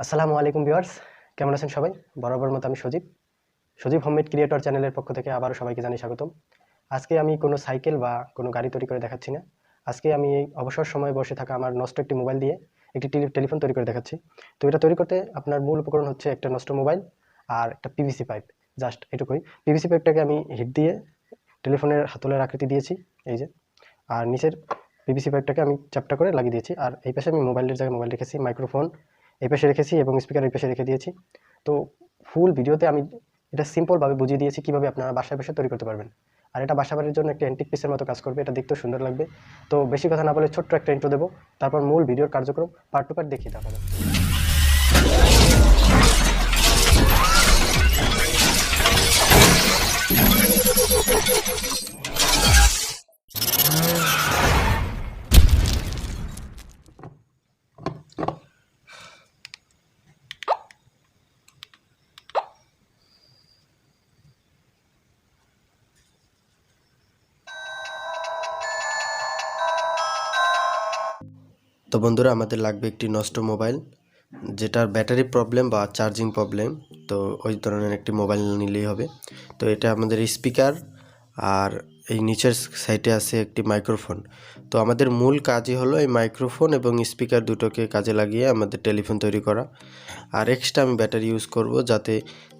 আসসালামু আলাইকুম ভিউয়ার্স, কেমন আছেন সবাই? বরাবর মতো আমি সজীব হোমমেড ক্রিয়েটর চ্যানেলের পক্ষ থেকে আবারও সবাইকে জানাই স্বাগতম। আজকে আমি কোনো সাইকেল বা কোনো গাড়ি তৈরি করে দেখাচ্ছি না। আজকে আমি এই অবসর সময়ে বসে থাকা আমার নষ্ট একটি মোবাইল দিয়ে একটি টেলিফোন তৈরি করে দেখাচ্ছি। তো এটা তৈরি করতে আপনার মূল উপকরণ হচ্ছে একটা নষ্ট মোবাইল আর একটা পিভিসি পাইপ, জাস্ট এটুকুই। পিভিসি পাইপটাকে আমি হিট দিয়ে টেলিফোনের হাতলের আকৃতি দিয়েছি, এই যে। আর নিচের পিভিসি পাইপটাকে আমি চ্যাপ্টা করে লাগিয়ে দিয়েছি। আর এই পাশে আমি মোবাইলের জায়গায় মোবাইল রেখেছি, মাইক্রোফোন এই পাশে রেখেছি এবং স্পিকার এই পাশে রেখে দিয়েছি। তো ফুল ভিডিওতে আমি এটা সিম্পলভাবে বুঝিয়ে দিয়েছি কীভাবে আপনারা বাসায় বসে তৈরি করতে পারবেন। আর এটা বাসাবাড়ির জন্য একটা অ্যান্টিক পিসের মতো কাজ করবে, এটা দেখতেও সুন্দর লাগবে। তো বেশি কথা না বলে ছোট্ট একটা ইন্ট্রো দেবো, তারপর মূল ভিডিওর কার্যক্রম পার্ট টু পার্ট দেখিয়ে দেওয়া হবে। তো বন্ধুরা, আমাদের লাগবে একটি নষ্ট মোবাইল যেটার ব্যাটারি প্রবলেম বা চার্জিং প্রবলেম। তো ওই ধরনের একটি মোবাইল নিলেই হবে। তো এটা আমাদের স্পিকার আর এই নিচের সাইডে আছে একটি মাইক্রোফোন। তো আমাদের মূল কাজই হলো এই মাইক্রোফোন এবং স্পিকার দুটোকে কাজে লাগিয়ে আমাদের টেলিফোন তৈরি করা। আর এক্সট্রা আমি ব্যাটারি ইউজ করব যাতে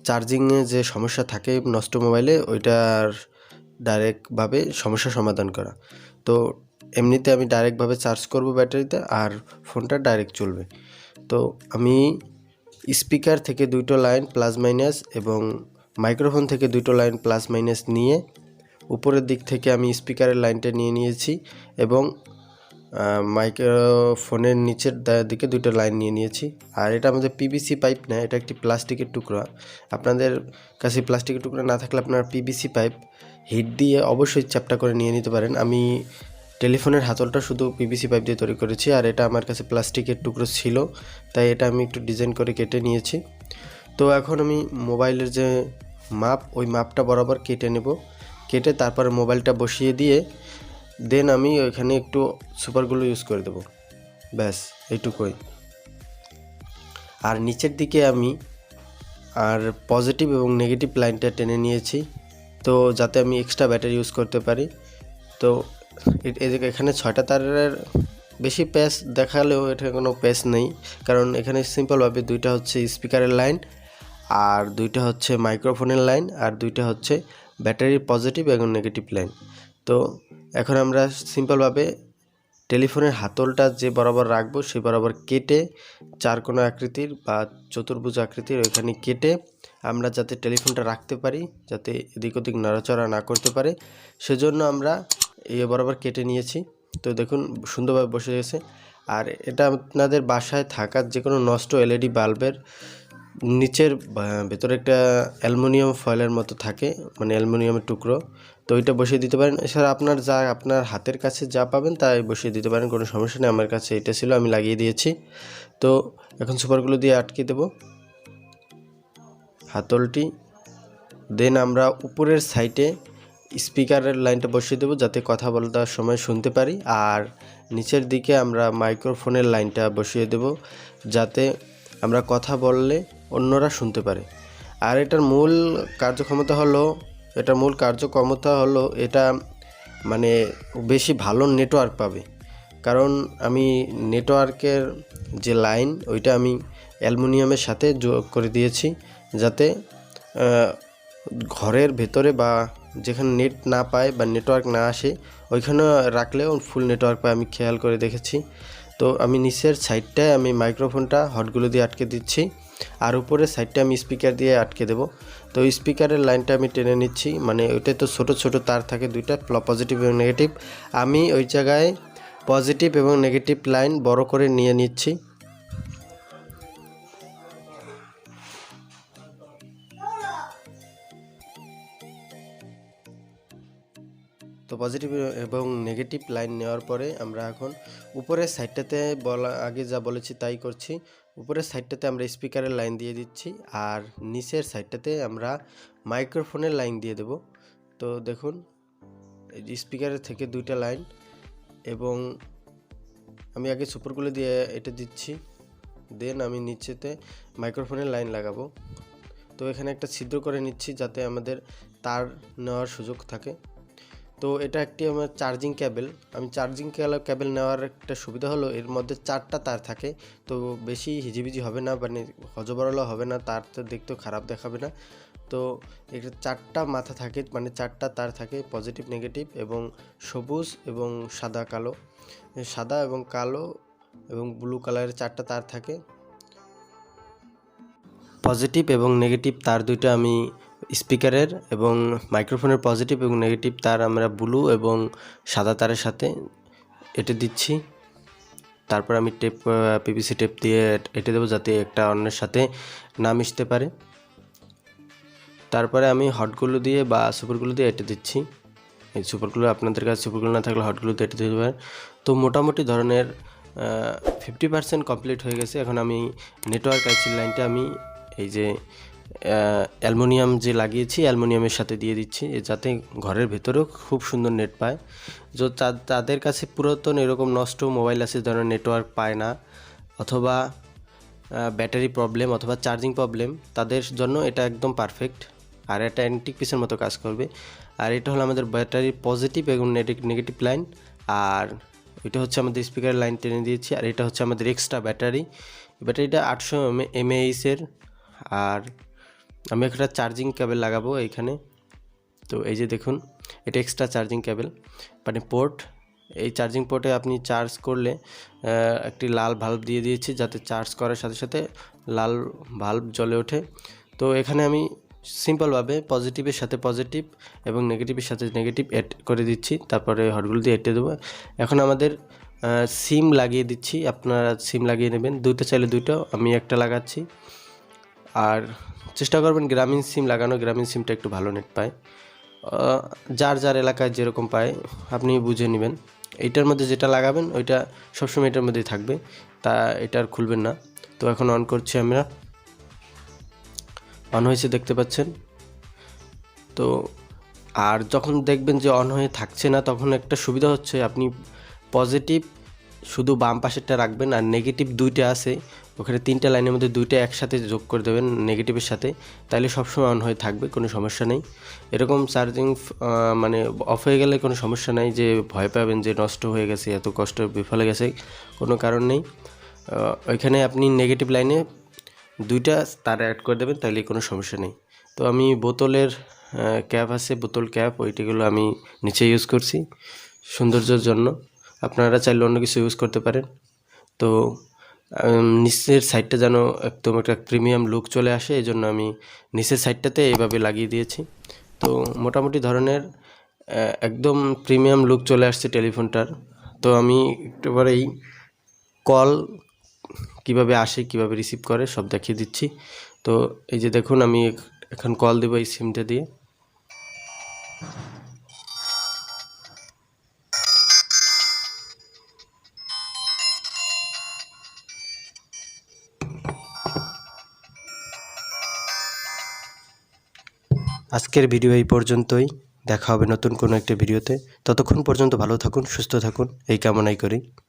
চার্জিংয়ে যে সমস্যা থাকে নষ্ট মোবাইলে ওইটার ডাইরেক্টভাবে সমস্যা সমাধান করা। তো এমনিতে আমি ডাইরেক্টভাবে চার্জ করব ব্যাটারিতে, আর ফোনটা ডাইরেক্ট চলবে। তো আমি স্পিকার থেকে দুটো লাইন প্লাস মাইনাস এবং মাইক্রোফোন থেকে দুটো লাইন প্লাস মাইনাস নিয়ে উপরের দিক থেকে আমি স্পিকারের লাইনটা নিয়ে নিয়েছি এবং মাইক্রোফোনের নিচের দিকে দুটো লাইন নিয়ে নিয়েছি। আর এটা আমাদের পিভিসি পাইপ না, এটা একটি প্লাস্টিকের টুকরা। আপনাদের কাছে প্লাস্টিকের টুকরা না থাকলে আপনার পিভিসি পাইপ হিট দিয়ে অবশ্যই চ্যাপ্টা করে নিয়ে নিতে পারেন। আমি টেলিফোনের হাতলটা শুধু পিভিসি পাইপ দিয়ে তৈরি করেছি, আর এটা আমার কাছে প্লাস্টিকের টুকরো ছিল, তাই এটা আমি একটু ডিজাইন করে কেটে নিয়েছি। তো এখন আমি মোবাইলের যে মাপ, ওই মাপটা বরাবর কেটে নেব। কেটে তারপর মোবাইলটা বসিয়ে দিয়ে দেন আমি ওইখানে একটু সুপারগুলো ইউজ করে দেবো, ব্যাস এইটুকুই। আর নিচের দিকে আমি আর পজিটিভ এবং নেগেটিভ লাইনটা টেনে নিয়েছি, তো যাতে আমি এক্সট্রা ব্যাটারি ইউজ করতে পারি। তো এখানে 6টা তারের বেশি প্যাচ দেখালেও এটা কোনো প্যাচ নেই, কারণ এখানে সিম্পলভাবে দুইটা হচ্ছে স্পিকারের লাইন, আর দুইটা হচ্ছে মাইক্রোফোনের লাইন, আর দুইটা হচ্ছে ব্যাটারির পজিটিভ এবং নেগেটিভ লাইন। তো এখন আমরা সিম্পলভাবে টেলিফোনের হাতলটা যে বরাবর রাখবো সেই বরাবর কেটে চারকোনা আকৃতির বা চতুর্ভুজ আকৃতির ওইখানে কেটে আমরা যাতে টেলিফোনটা রাখতে পারি, যাতে এদিক ওদিক নড়াচড়া না করতে পারে, সেজন্য আমরা এই বরাবর কেটে নিয়েছি। তো দেখুন সুন্দরভাবে বসে গেছে। আর এটা আপনাদের বাসায় থাকা যে কোনো নষ্ট এলইডি বাল্বের নিচের ভেতরে একটা অ্যালুমিনিয়াম ফয়েলের মতো থাকে, মানে অ্যালুমিনিয়ামের টুকরো, তো ওইটা বসিয়ে দিতে পারেন। এছাড়া আপনার হাতের কাছে যা পাবেন তাই বসিয়ে দিতে পারেন, কোনো সমস্যা নেই। আমার কাছে এটা ছিল, আমি লাগিয়ে দিয়েছি। তো এখন সুপারগুলো দিয়ে আটকে দেব হাতলটি। দেন আমরা উপরের সাইডে স্পিকারের লাইনটা বসিয়ে দেবো যাতে কথা বলার সময় শুনতে পারি, আর নিচের দিকে আমরা মাইক্রোফোনের লাইনটা বসিয়ে দেব যাতে আমরা কথা বললে অন্যরা শুনতে পারে। আর এটার মূল কার্যক্ষমতা হলো এটা মানে বেশি ভালো নেটওয়ার্ক পাবে, কারণ আমি নেটওয়ার্কের যে লাইন ওইটা আমি অ্যালুমিনিয়ামের সাথে যোগ করে দিয়েছি, যাতে ঘরের ভেতরে বা যেখানে নেট না পায় বা নেটওয়ার্ক না আসে ওইখানে রাখলেও ফুল নেটওয়ার্ক পায়, আমি খেয়াল করে দেখেছি। তো আমি নিচের সাইডটায় আমি মাইক্রোফোনটা হটগুলো দিয়ে আটকে দিচ্ছি, আর উপরের সাইডটা আমি স্পিকার দিয়ে আটকে দেব। তো স্পিকারের লাইনটা আমি টেনে নিচ্ছি, মানে ওইটাই তো ছোট ছোট তার থাকে দুইটা, পজিটিভ এবং নেগেটিভ। আমি ওই জায়গায় পজিটিভ এবং নেগেটিভ লাইন বড় করে নিয়ে নিচ্ছি। তো পজিটিভ এবং নেগেটিভ লাইন নেওয়ার পরে আমরা এখন উপরের সাইডটাতে আগে যা বলেছি তাই করছি। উপরের সাইডটাতে আমরা স্পিকারের লাইন দিয়ে দিচ্ছি, আর নিচের সাইডটাতে আমরা মাইক্রোফোনের লাইন দিয়ে দেব। তো দেখুন স্পিকারের থেকে দুইটা লাইন, এবং আমি আগে সুপারগুলো দিয়ে এটা দিচ্ছি। দেন আমি নিচেতে মাইক্রোফোনের লাইন লাগাবো। তো এখানে একটা ছিদ্র করে নিচ্ছি যাতে আমাদের তার নেওয়ার সুযোগ থাকে। তো এটা একটি আমার চার্জিং কেবল। আমি চার্জিং কেবল নেওয়ার একটা সুবিধা হলো এর মধ্যে 4টা তার থাকে, তো বেশি হিজিবিজি হবে না, মানে হজবরল হবে না, তারটা দেখতেও খারাপ দেখাবে না। তো এটা 4টা মাথা থাকে, মানে 4টা তার থাকে, পজিটিভ নেগেটিভ এবং সবুজ এবং সাদা কালো, সাদা এবং কালো এবং ব্লু কালারের 4টা তার থাকে। পজিটিভ এবং নেগেটিভ তার দুইটা আমি স্পিকারের এবং মাইক্রোফোনের পজিটিভ এবং নেগেটিভ তার আমরা ব্লু এবং সাদা তারের সাথে এঁটে দিচ্ছি। তারপর আমি পিভিসি টেপ দিয়ে এঁটে দেবো যাতে একটা অন্যের সাথে না মিশতে পারে। তারপরে আমি হটগুলো দিয়ে বা সুপারগুলো দিয়ে এঁটে দিচ্ছি। এই সুপারগুলো, আপনাদের কাছে সুপারগুলো না থাকলে হটগুলো দিয়ে এঁটে দিতে পারেন। তো মোটামুটি ধরনের 50% কমপ্লিট হয়ে গেছে। এখন আমি নেটওয়ার্ক আইসির লাইনটা আমি এই যে অ্যালুমিনিয়াম যে লাগিয়েছি অ্যালুমিনিয়ামের সাথে দিয়ে দিচ্ছি, যাতে ঘরের ভেতরেও খুব সুন্দর নেট পায়। তাদের কাছে পুরাতন এরকম নষ্ট মোবাইল আছে যারা নেটওয়ার্ক পায় না, অথবা ব্যাটারি প্রবলেম অথবা চার্জিং প্রবলেম, তাদের জন্য এটা একদম পারফেক্ট। আর এটা অ্যান্টিক পিসের মতো কাজ করবে। আর এটা হলো আমাদের ব্যাটারির পজিটিভ এবং নেগেটিভ লাইন, আর এটা হচ্ছে আমাদের স্পিকারের লাইন টেনে দিয়েছি। আর এটা হচ্ছে আমাদের এক্সট্রা ব্যাটারিটা 800 mAh-এর। আর আমি একটা চার্জিং কেবল লাগাবো এইখানে। তো এই যে দেখুন, এটা এক্সট্রা চার্জিং কেবল, মানে পোর্ট। এই চার্জিং পোর্টে আপনি চার্জ করলে একটি লাল ভাল্ব দিয়ে দিয়েছি যাতে চার্জ করার সাথে সাথে লাল ভাল্ব জ্বলে ওঠে। তো এখানে আমি সিম্পলভাবে পজিটিভের সাথে পজিটিভ এবং নেগেটিভের সাথে নেগেটিভ অ্যাড করে দিচ্ছি, তারপরে হটগুলো দিয়ে এঁটে দেবো। এখন আমাদের সিম লাগিয়ে দিচ্ছি, আপনারা সিম লাগিয়ে নেবেন, দুইটা চাইলে দুইটাও, আমি একটা লাগাচ্ছি। আর চেষ্টা করবেন গ্রামীণ সিম লাগানো, গ্রামীণ সিমটা একটু ভালো নেট পায়। যার যার এলাকায় যেরকম পায় আপনি বুঝে নেবেন। এইটার মধ্যে যেটা লাগাবেন ওইটা সবসময় এটার মধ্যেই থাকবে, তা এটা আর খুলবেন না। তো এখন অন করছি আমরা, অন হয়েছে দেখতে পাচ্ছেন। তো আর যখন দেখবেন যে অন হয়ে থাকছে না, তখন একটা সুবিধা হচ্ছে আপনি পজিটিভ শুধু বাম পাশেরটা রাখবেন, আর নেগেটিভ দুইটা আছে ওখানে 3টা লাইনের মধ্যে 2টা একসাথে যোগ করে দেবেন নেগেটিভের সাথে, তাহলে সবসময় অন হয়ে থাকবে, কোনো সমস্যা নেই। এরকম চার্জিং মানে অফ হয়ে গেলে কোনো সমস্যা নাই যে ভয় পাবেন যে নষ্ট হয়ে গেছে, এত কষ্ট বিফলে গেছে, কোনো কারণ নেই। ওইখানে আপনি নেগেটিভ লাইনে 2টা তার অ্যাড করে দেবেন, তাহলে কোনো সমস্যা নেই। তো আমি বোতলের ক্যাপ আছে, বোতল ক্যাপ, ওইটিগুলো আমি নিচে ইউজ করছি সৌন্দর্যের জন্য। আপনারা চাইলে অন্য কিছু ইউজ করতে পারেন। তো নিচের সাইডটা যেন একদম একটা প্রিমিয়াম লুক চলে আসে, এই জন্য আমি নিচের সাইডটাতে এইভাবে লাগিয়ে দিয়েছি। তো মোটামুটি ধরনের একদম প্রিমিয়াম লুক চলে আসছে টেলিফোনটার। তো আমি একেবারেই কল কিভাবে আসে, কিভাবে রিসিভ করে সব দেখিয়ে দিচ্ছি। তো এই যে দেখুন, আমি এখন কল দেবো এই সিমটা দিয়ে। আজকের ভিডিও এই পর্যন্তই, দেখা হবে নতুন কোনো একটা ভিডিওতে। ততক্ষণ পর্যন্ত ভালো থাকুন, সুস্থ থাকুন, এই কামনাই করি।